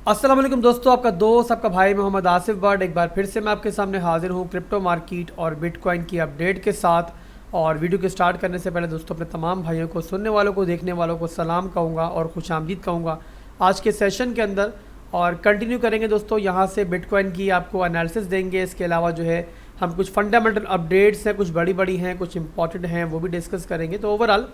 अस्सलाम वालेकुम दोस्तों, आपका दोस्त आपका भाई मोहम्मद आसिफ बट एक बार फिर से मैं आपके सामने हाजिर हूँ क्रिप्टो मार्केट और बिटकॉइन की अपडेट के साथ। और वीडियो के स्टार्ट करने से पहले दोस्तों अपने तमाम भाइयों को, सुनने वालों को, देखने वालों को सलाम कहूँगा और खुशामदीद कहूँगा आज के सेशन के अंदर। और कंटिन्यू करेंगे दोस्तों, यहाँ से बिटकॉइन की आपको एनालिसिस देंगे। इसके अलावा जो है हम कुछ फंडामेंटल अपडेट्स हैं, कुछ बड़ी बड़ी हैं, कुछ इंपॉर्टेंट हैं, वो भी डिस्कस करेंगे। तो ओवरऑल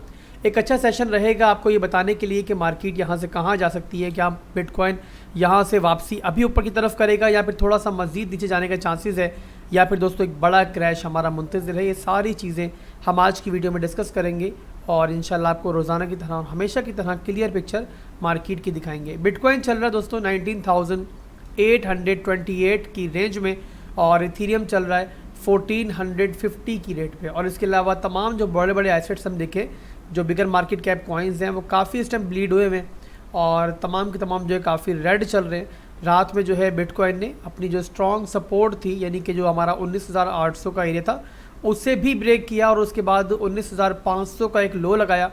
एक अच्छा सेशन रहेगा आपको ये बताने के लिए कि मार्केट यहाँ से कहाँ जा सकती है, क्या बिटकॉइन यहाँ से वापसी अभी ऊपर की तरफ करेगा या फिर थोड़ा सा मज़ीद नीचे जाने का चांसेस है, या फिर दोस्तों एक बड़ा क्रैश हमारा मुंतज़िर है। ये सारी चीज़ें हम आज की वीडियो में डिस्कस करेंगे और इंशाल्लाह आपको रोज़ाना की तरह, हमेशा की तरह क्लियर पिक्चर मार्केट की दिखाएंगे। बिटकॉइन चल रहा है दोस्तों 19,828 की रेंज में और इथीरियम चल रहा है 1450 की रेट पे। और इसके अलावा तमाम जो बड़े बड़े एसेट्स हम देखें, जो बिगर मार्केट कैप कॉइन्स हैं, वो काफ़ी इस टाइम ब्लीड हुए हैं और तमाम के तमाम जो है काफ़ी रेड चल रहे हैं। रात में जो है बिटकॉइन ने अपनी जो स्ट्रॉन्ग सपोर्ट थी, यानी कि जो हमारा 19,800 का एरिया था, उससे भी ब्रेक किया और उसके बाद 19,500 का एक लो लगाया।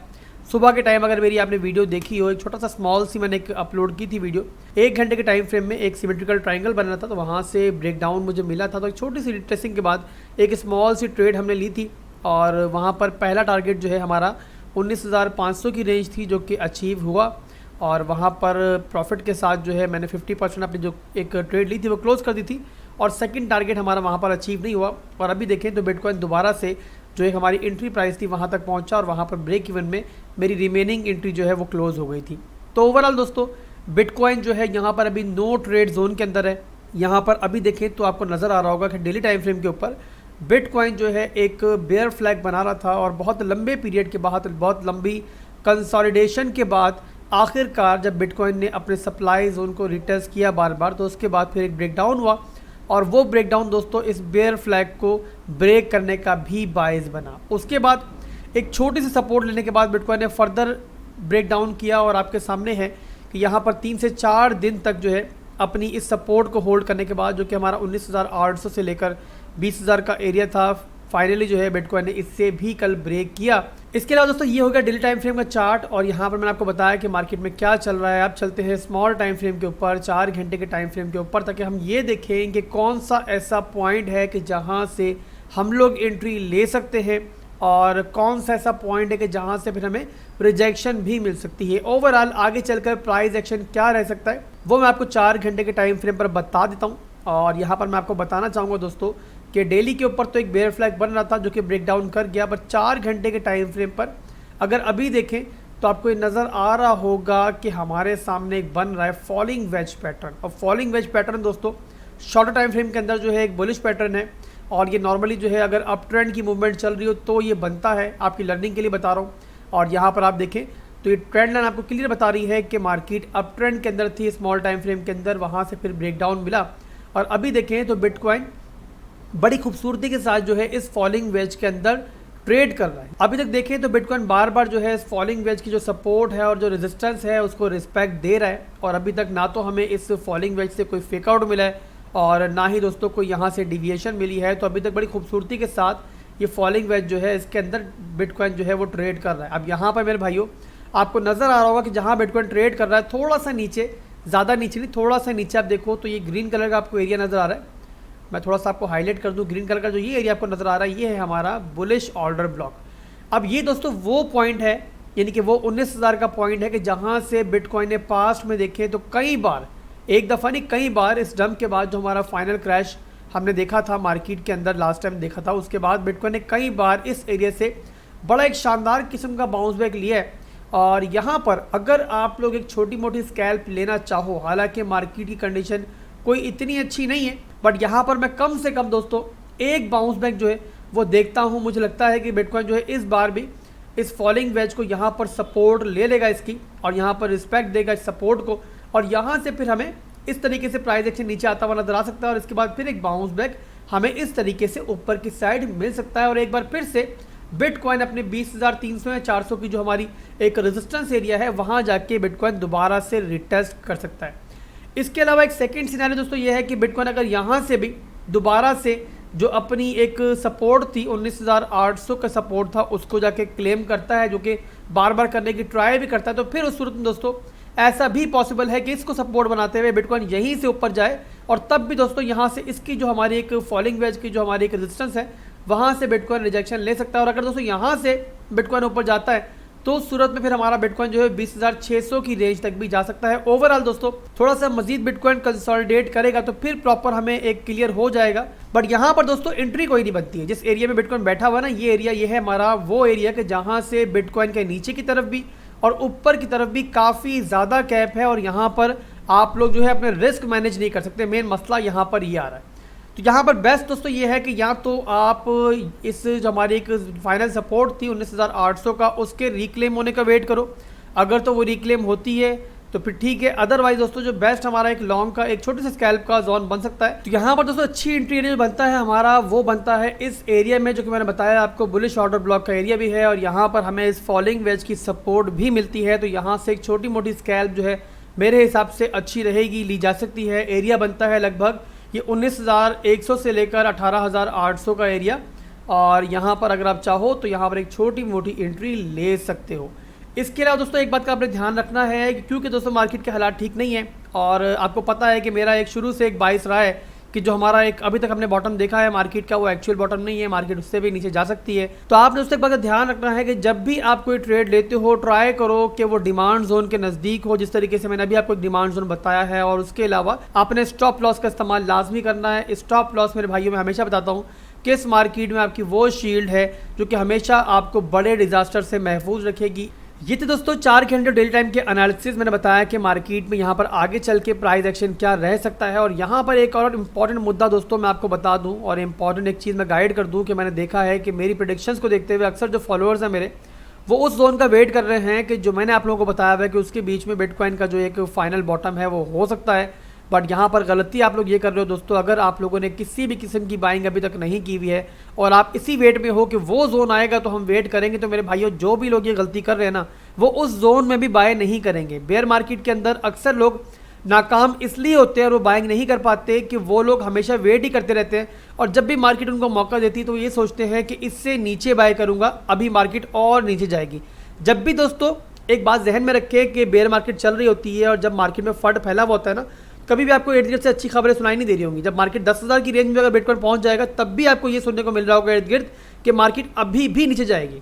सुबह के टाइम अगर मेरी आपने वीडियो देखी हो, एक छोटा सा स्मॉल सी मैंने एक अपलोड की थी वीडियो, 1 घंटे के टाइम फ्रेम में एक सिमेट्रिकल ट्रायंगल बन रहा था, तो वहाँ से ब्रेकडाउन मुझे मिला था। तो एक छोटी सी रिट्रेसिंग के बाद एक स्मॉल सी ट्रेड हमने ली थी और वहाँ पर पहला टारगेट जो है हमारा 19,500 की रेंज थी, जो कि अचीव हुआ। और वहाँ पर प्रॉफिट के साथ जो है मैंने 50% अपनी जो एक ट्रेड ली थी वो क्लोज़ कर दी थी और सेकंड टारगेट हमारा वहाँ पर अचीव नहीं हुआ। और अभी देखें तो बिटकॉइन दोबारा से जो एक हमारी एंट्री प्राइस थी वहाँ तक पहुँचा और वहाँ पर ब्रेक इवन में मेरी रिमेनिंग एंट्री जो है वो क्लोज़ हो गई थी। तो ओवरऑल दोस्तों बिटकॉइन जो है यहाँ पर अभी नो ट्रेड जोन के अंदर है। यहाँ पर अभी देखें तो आपको नज़र आ रहा होगा कि डेली टाइम फ्रेम के ऊपर बिटकॉइन जो है एक बेयर फ्लैग बना रहा था और बहुत लंबे पीरियड के बाद, बहुत लंबी कंसोलिडेशन के बाद आखिरकार जब बिटकॉइन ने अपने सप्लाई जोन को रिटेस्ट किया बार बार, तो उसके बाद फिर एक ब्रेकडाउन हुआ और वो ब्रेकडाउन दोस्तों इस बेयर फ्लैग को ब्रेक करने का भी बायस बना। उसके बाद एक छोटी सी सपोर्ट लेने के बाद बिटकॉइन ने फर्दर ब्रेकडाउन किया और आपके सामने है कि यहाँ पर 3 से 4 दिन तक जो है अपनी इस सपोर्ट को होल्ड करने के बाद, जो कि हमारा 19,800 से लेकर 20,000 का एरिया था, फाइनली जो है बिटकॉइन ने इससे भी कल ब्रेक किया। इसके अलावा दोस्तों ये हो गया डेली टाइम फ्रेम का चार्ट और यहाँ पर मैंने आपको बताया कि मार्केट में क्या चल रहा है। अब चलते हैं स्मॉल टाइम फ्रेम के ऊपर, 4 घंटे के टाइम फ्रेम के ऊपर, ताकि हम ये देखें कि कौन सा ऐसा पॉइंट है कि जहाँ से हम लोग एंट्री ले सकते हैं और कौन सा ऐसा पॉइंट है कि जहाँ से फिर हमें रिजेक्शन भी मिल सकती है। ओवरऑल आगे चलकर प्राइस एक्शन क्या रह सकता है वो मैं आपको 4 घंटे के टाइम फ्रेम पर बता देता हूँ। और यहाँ पर मैं आपको बताना चाहूँगा दोस्तों कि डेली के ऊपर तो एक बेयर फ्लैग बन रहा था जो कि ब्रेकडाउन कर गया, पर 4 घंटे के टाइम फ्रेम पर अगर अभी देखें तो आपको ये नज़र आ रहा होगा कि हमारे सामने एक बन रहा है फॉलिंग वेज पैटर्न। और फॉलिंग वेज पैटर्न दोस्तों शॉर्टर टाइम फ्रेम के अंदर जो है एक बुलिश पैटर्न है और ये नॉर्मली जो है अगर अप ट्रेंड की मूवमेंट चल रही हो तो ये बनता है। आपकी लर्निंग के लिए बता रहा हूँ। और यहाँ पर आप देखें तो ये ट्रेंड लाइन आपको क्लियर बता रही है कि मार्केट अप ट्रेंड के अंदर थी स्मॉल टाइम फ्रेम के अंदर, वहाँ से फिर ब्रेकडाउन मिला और अभी देखें तो बिटकॉइन बड़ी खूबसूरती के साथ जो है इस फॉलिंग वेज के अंदर ट्रेड कर रहा है। अभी तक देखें तो बिटकॉइन बार बार जो है इस फॉलिंग वेज की जो सपोर्ट है और जो रेजिस्टेंस है उसको रिस्पेक्ट दे रहा है और अभी तक ना तो हमें इस फॉलिंग वेज से कोई फेक आउट मिला है और ना ही दोस्तों को यहाँ से डिविएशन मिली है। तो अभी तक बड़ी खूबसूरती के साथ ये फॉलिंग वेज जो है इसके अंदर बिटकॉइन जो है वो ट्रेड कर रहा है। अब यहाँ पर मेरे भाइयों आपको नज़र आ रहा होगा कि जहाँ बिटकॉइन ट्रेड कर रहा है थोड़ा सा नीचे, ज़्यादा नीचे नहीं, थोड़ा सा नीचे आप देखो तो ये ग्रीन कलर का आपको एरिया नज़र आ रहा है। मैं थोड़ा सा आपको हाईलाइट कर दूं, ग्रीन कलर का जो ये एरिया आपको नज़र आ रहा है ये है हमारा बुलिश ऑर्डर ब्लॉक। अब ये दोस्तों वो पॉइंट है, यानी कि वो 19,000 का पॉइंट है कि जहां से बिटकॉइन ने पास्ट में देखे तो कई बार, एक दफ़ा नहीं कई बार, इस डंप के बाद जो हमारा फाइनल क्रैश हमने देखा था मार्केट के अंदर लास्ट टाइम देखा था, उसके बाद बिटकॉइन ने कई बार इस एरिया से बड़ा एक शानदार किस्म का बाउंस बैक लिया है। और यहाँ पर अगर आप लोग एक छोटी मोटी स्कैल्प लेना चाहो, हालांकि मार्केट की कंडीशन कोई इतनी अच्छी नहीं है, बट यहाँ पर मैं कम से कम दोस्तों एक बाउंस बैक जो है वो देखता हूँ। मुझे लगता है कि बिटकॉइन जो है इस बार भी इस फॉलिंग वेज को यहाँ पर सपोर्ट ले लेगा इसकी और यहाँ पर रिस्पेक्ट देगा इस सपोर्ट को और यहाँ से फिर हमें इस तरीके से प्राइस एक्शन नीचे आता हुआ नजर आ सकता है और इसके बाद फिर एक बाउंस बैक हमें इस तरीके से ऊपर की साइड मिल सकता है और एक बार फिर से बिटकॉइन अपने 20,300 या 400 की जो हमारी एक रेजिस्टेंस एरिया है वहाँ जाके बिटकॉइन दोबारा से रिटेस्ट कर सकता है। इसके अलावा एक सेकंड सिनेरियो दोस्तों ये है कि बिटकॉइन अगर यहाँ से भी दोबारा से जो अपनी एक सपोर्ट थी 19,800 का सपोर्ट था उसको जाके क्लेम करता है, जो कि बार बार करने की ट्राई भी करता है, तो फिर उस सूरत में दोस्तों ऐसा भी पॉसिबल है कि इसको सपोर्ट बनाते हुए बिटकॉइन यहीं से ऊपर जाए और तब भी दोस्तों यहाँ से इसकी जो हमारी एक फॉलिंग वेज की जो हमारी एक रेजिस्टेंस है वहाँ से बिटकॉइन रिजेक्शन ले सकता है। और अगर दोस्तों यहाँ से बिटकॉइन ऊपर जाता है तो उस सूरत में फिर हमारा बिटकॉइन जो है 20,600 की रेंज तक भी जा सकता है। ओवरऑल दोस्तों थोड़ा सा मजीद बिटकॉइन कंसोलिडेट करेगा तो फिर प्रॉपर हमें एक क्लियर हो जाएगा। बट यहाँ पर दोस्तों एंट्री कोई नहीं बनती है। जिस एरिया में बिटकॉइन बैठा हुआ ना, ये एरिया ये है हमारा वो एरिया कि जहाँ से बिटकॉइन के नीचे की तरफ भी और ऊपर की तरफ भी काफ़ी ज़्यादा कैप है और यहाँ पर आप लोग जो है अपने रिस्क मैनेज नहीं कर सकते। मेन मसला यहाँ पर ये आ रहा है। तो यहाँ पर बेस्ट दोस्तों ये है कि या तो आप इस जो हमारी एक फाइनल सपोर्ट थी 19,800 का, उसके रिक्लेम होने का वेट करो। अगर तो वो रिक्लेम होती है तो फिर ठीक है, अदरवाइज दोस्तों जो बेस्ट हमारा एक लॉन्ग का एक छोटे से स्कैल्प का जोन बन सकता है। तो यहाँ पर दोस्तों अच्छी एंट्री एरिया बनता है हमारा, वो बनता है इस एरिया में जो कि मैंने बताया आपको बुलिश ऑर्डर ब्लॉक का एरिया भी है और यहाँ पर हमें इस फॉलिंग वेज की सपोर्ट भी मिलती है। तो यहाँ से एक छोटी मोटी स्कैल्प जो है मेरे हिसाब से अच्छी रहेगी, ली जा सकती है। एरिया बनता है लगभग ये 19,100 से लेकर 18,800 का एरिया और यहाँ पर अगर आप चाहो तो यहाँ पर एक छोटी मोटी एंट्री ले सकते हो। इसके अलावा दोस्तों एक बात का आपने ध्यान रखना है कि क्योंकि दोस्तों मार्केट के हालात ठीक नहीं है और आपको पता है कि मेरा एक शुरू से एक बाइस रहा है कि जो हमारा एक अभी तक हमने बॉटम देखा है मार्केट का वो एक्चुअल बॉटम नहीं है, मार्केट उससे भी नीचे जा सकती है। तो आपने दोस्तों एक बात का ध्यान रखना है कि जब भी आप कोई ट्रेड लेते हो ट्राई करो कि वो डिमांड जोन के नज़दीक हो, जिस तरीके से मैंने अभी आपको डिमांड जोन बताया है। और उसके अलावा आपने स्टॉप लॉस का इस्तेमाल लाजमी करना है। स्टॉप लॉस मेरे भाइयों में हमेशा बताता हूँ कि इस मार्केट में आपकी वो शील्ड है जो कि हमेशा आपको बड़े डिजास्टर से महफूज रखेगी। ये तो दोस्तों 4 घंटे डेली टाइम के एनालिसिस मैंने बताया कि मार्केट में यहाँ पर आगे चल के प्राइस एक्शन क्या रह सकता है। और यहाँ पर एक और इम्पॉर्टेंट मुद्दा दोस्तों मैं आपको बता दूँ और इम्पॉर्टेंट एक चीज़ मैं गाइड कर दूँ कि मैंने देखा है कि मेरी प्रेडिक्शंस को देखते हुए अक्सर जो फॉलोअर्स हैं मेरे वो उस जोन का वेट कर रहे हैं कि जो मैंने आप लोगों को बताया हुआ है कि उसके बीच में बिटकॉइन का जो एक फाइनल बॉटम है वो हो सकता है। बट यहाँ पर गलती आप लोग ये कर रहे हो दोस्तों, अगर आप लोगों ने किसी भी किस्म की बाइंग अभी तक नहीं की हुई है और आप इसी वेट में हो कि वो जोन आएगा तो हम वेट करेंगे, तो मेरे भाइयों जो भी लोग ये गलती कर रहे हैं ना वो उस जोन में भी बाय नहीं करेंगे। बेयर मार्केट के अंदर अक्सर लोग नाकाम इसलिए होते हैं और वो बाइंग नहीं कर पाते कि वो लोग हमेशा वेट ही करते रहते हैं और जब भी मार्केट उनको मौका देती है तो ये सोचते हैं कि इससे नीचे बाय करूँगा, अभी मार्केट और नीचे जाएगी। जब भी दोस्तों एक बात जहन में रखें कि बेयर मार्केट चल रही होती है और जब मार्केट में फंड फैला हुआ होता है ना, कभी भी आपको इर्द गिर्द से अच्छी खबरें सुनाई नहीं दे रही होंगी। जब मार्केट 10,000 की रेंज में अगर बिटकॉइन पहुंच जाएगा तब भी आपको ये सुनने को मिल रहा होगा इर्द गिर्द कि मार्केट अभी भी नीचे जाएगी।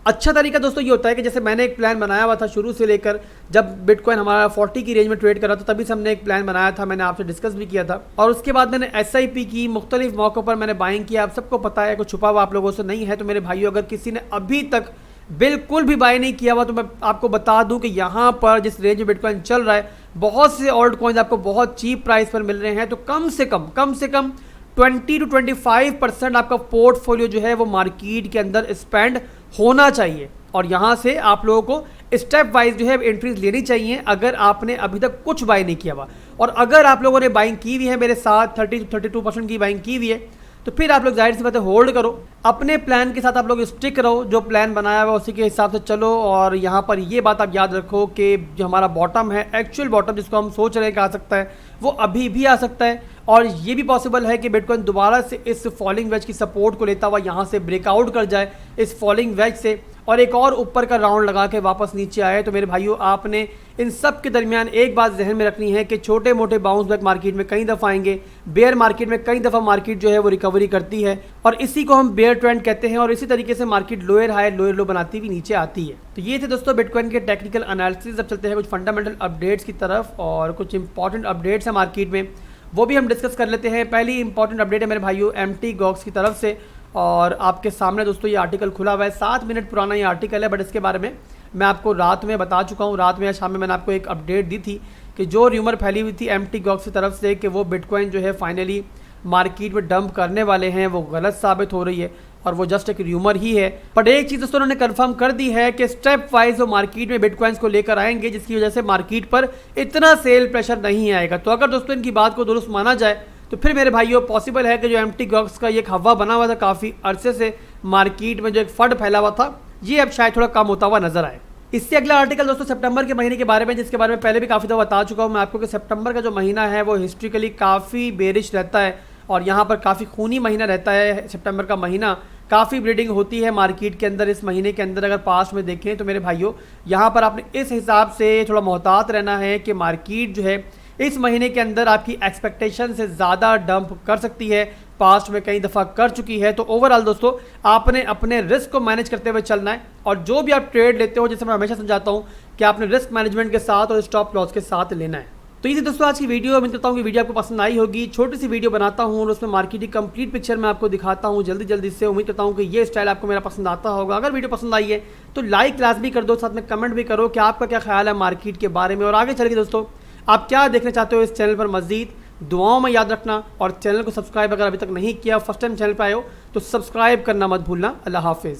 अच्छा तरीका दोस्तों ये होता है कि जैसे मैंने एक प्लान बनाया हुआ था शुरू से लेकर, जब बिटकॉइन हमारा 40 की रेंज में ट्रेड कर रहा था तभी से हमने एक प्लान बनाया था, मैंने आपसे डिस्कस भी किया था। और उसके बाद मैंने SIP की, मुख्तलिफ मौक़ों पर मैंने बाइंग किया। आप सबको पता है, कुछ छुपा हुआ आप लोगों से नहीं है। तो मेरे भाइयों अगर किसी ने अभी तक बिल्कुल भी बाय नहीं किया हुआ तो मैं आपको बता दूं कि यहाँ पर जिस रेंज में बिटकॉइन चल रहा है बहुत से ऑल्ट कॉइन्स आपको बहुत चीप प्राइस पर मिल रहे हैं। तो कम से कम 20 to 25% आपका पोर्टफोलियो जो है वो मार्केट के अंदर स्पेंड होना चाहिए और यहाँ से आप लोगों को स्टेप वाइज जो है एंट्रीज लेनी चाहिए अगर आपने अभी तक कुछ बाय नहीं किया हुआ। और अगर आप लोगों ने बाइंग की हुई है मेरे साथ 30 to 32% की बाइंग की हुई है तो फिर आप लोग जाहिर सी बात है होल्ड करो, अपने प्लान के साथ आप लोग स्टिक रहो, जो प्लान बनाया हुआ उसी के हिसाब से चलो। और यहाँ पर ये बात आप याद रखो कि जो हमारा बॉटम है, एक्चुअल बॉटम जिसको हम सोच रहे हैं कि आ सकता है, वो अभी भी आ सकता है। और ये भी पॉसिबल है कि बिटकॉइन दोबारा से इस फॉलिंग वेज की सपोर्ट को लेता हुआ यहाँ से ब्रेकआउट कर जाए इस फॉलिंग वेज से और एक और ऊपर का राउंड लगा के वापस नीचे आए। तो मेरे भाइयों आपने इन सब के दरमियान एक बात जहन में रखनी है कि छोटे मोटे बाउंस बैक मार्केट में कई दफ़ा आएंगे, बेयर मार्केट में कई दफ़ा मार्केट जो है वो रिकवरी करती है और इसी को हम बेयर ट्रेंड कहते हैं। और इसी तरीके से मार्केट लोअर हाई लोअर लो बनाती हुई नीचे आती है। तो ये थे दोस्तों बिटकॉइन के टेक्निकल एनालिसिस। अब चलते हैं कुछ फंडामेंटल अपडेट्स की तरफ और कुछ इंपॉर्टेंट अपडेट्स हैं मार्केट में, वो भी हम डिस्कस कर लेते हैं। पहली इंपॉर्टेंट अपडेट है मेरे भाइयों mt gox की तरफ से और आपके सामने दोस्तों ये आर्टिकल खुला हुआ है, 7 मिनट पुराना ये आर्टिकल है। बट इसके बारे में मैं आपको रात में बता चुका हूँ, रात में या शाम में मैंने आपको एक अपडेट दी थी कि जो र्यूमर फैली हुई थी mt gox की तरफ से कि वो बिटकॉइन जो है फाइनली मार्केट में डंप करने वाले हैं, वो गलत साबित हो रही है और वो जस्ट एक र्यूमर ही है। बट एक चीज़ दोस्तों उन्होंने कंफर्म कर दी है कि स्टेप वाइज वो मार्केट में बिटकॉइंस को लेकर आएंगे जिसकी वजह से मार्केट पर इतना सेल प्रेशर नहीं आएगा। तो अगर दोस्तों इनकी बात को दुरुस्त माना जाए तो फिर मेरे भाइयों पॉसिबल है कि जो mt gox का ये एक हवा बना हुआ था काफ़ी अरसे से मार्केट में, जो एक फंड फैला हुआ था, ये अब शायद थोड़ा कम होता हुआ नजर आए। इससे अगला आर्टिकल दोस्तों सितंबर के महीने के बारे में, जिसके बारे में पहले भी काफ़ी दफ़ा बता चुका हूँ मैं आपको कि सितंबर का जो महीना है वो हिस्ट्रिकली काफ़ी बेरिश रहता है और यहाँ पर काफ़ी खूनी महीना रहता है सितंबर का महीना। काफ़ी ब्लीडिंग होती है मार्केट के अंदर इस महीने के अंदर। अगर पास्ट में देखें तो मेरे भाइयों यहाँ पर आपने इस हिसाब से थोड़ा मोहतात रहना है कि मार्केट जो है इस महीने के अंदर आपकी एक्सपेक्टेशन से ज़्यादा डंप कर सकती है, पास्ट में कई दफ़ा कर चुकी है। तो ओवरऑल दोस्तों आपने अपने रिस्क को मैनेज करते हुए चलना है, और जो भी आप ट्रेड लेते हो, जैसे मैं हमेशा समझाता हूँ कि आपने रिस्क मैनेजमेंट के साथ और स्टॉप लॉस के साथ लेना है। तो ये दोस्तों आज की वीडियो, उम्मीद करता हूँ कि वीडियो आपको पसंद आई होगी। छोटी सी वीडियो बनाता हूँ और उसमें मार्केट की कंप्लीट पिक्चर मैं आपको दिखाता हूँ जल्दी से। उम्मीद करता हूँ कि ये स्टाइल आपको मेरा पसंद आता होगा। अगर वीडियो पसंद आई है तो लाइक लाजमी कर दो, साथ में कमेंट भी करो कि आपका क्या ख्याल है मार्केट के बारे में, और आगे चल के दोस्तों आप क्या देखना चाहते हो इस चैनल पर मजीद। दुआओं में याद रखना, और चैनल को सब्सक्राइब अगर अभी तक नहीं किया, फर्स्ट टाइम चैनल पर आए हो तो सब्सक्राइब करना मत भूलना। अल्लाह हाफिज़।